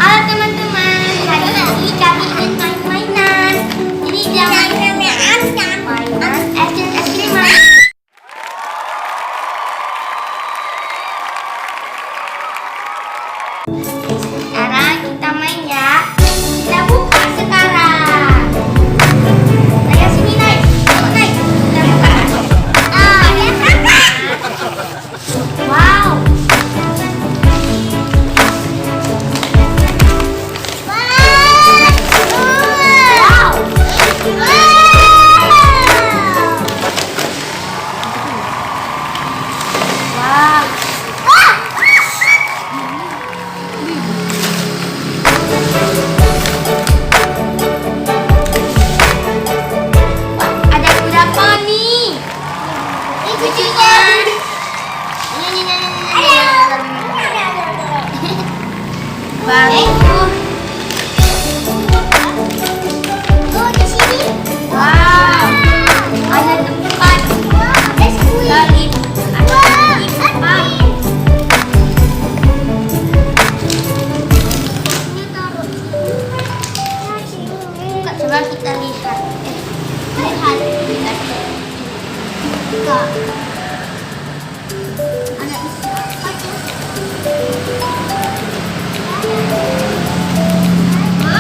Halo teman-teman, hari ini kami ingin main mainan. Jadi jangan mainan es-kriman. Sekarang kita main ya. Kita buka sekarang. Ayo sini naik. Naik. Kita buka. Ya kakak. Wow. Baru. Oh, di sini. Wow. Ada tempat. Lagi. Ada tempat. Coba kita lihat. Lihat. Enggak. Ada siapa tuh?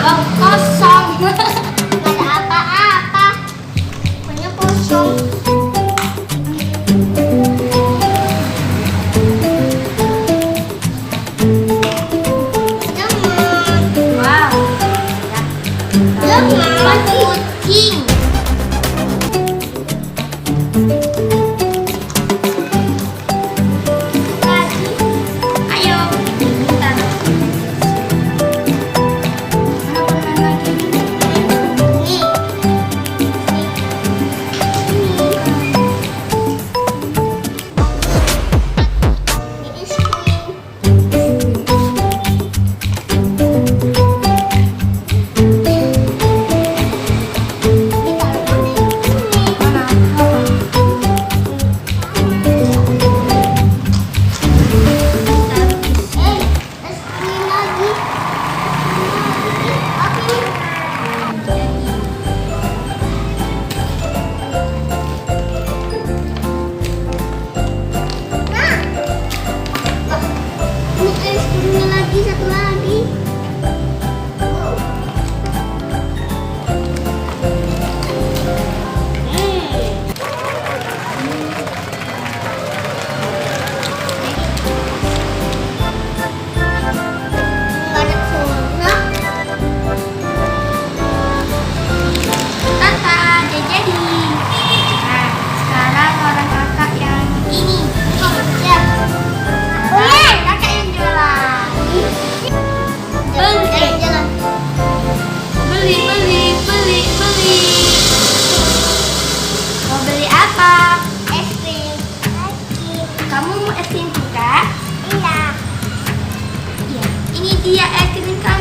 Oh, kosong. Gak ada apa-apa. Pokoknya kosong. Wow. Kucing. Satu lagi. Ada suara. Tata, jadi. Nah, sekarang orang kakak yang ini. Siap. Kakak yang jualan. Beli. Mau beli apa? Es krim. Kamu mau es krim juga? Iya. Iya. Ini dia es krim kamu.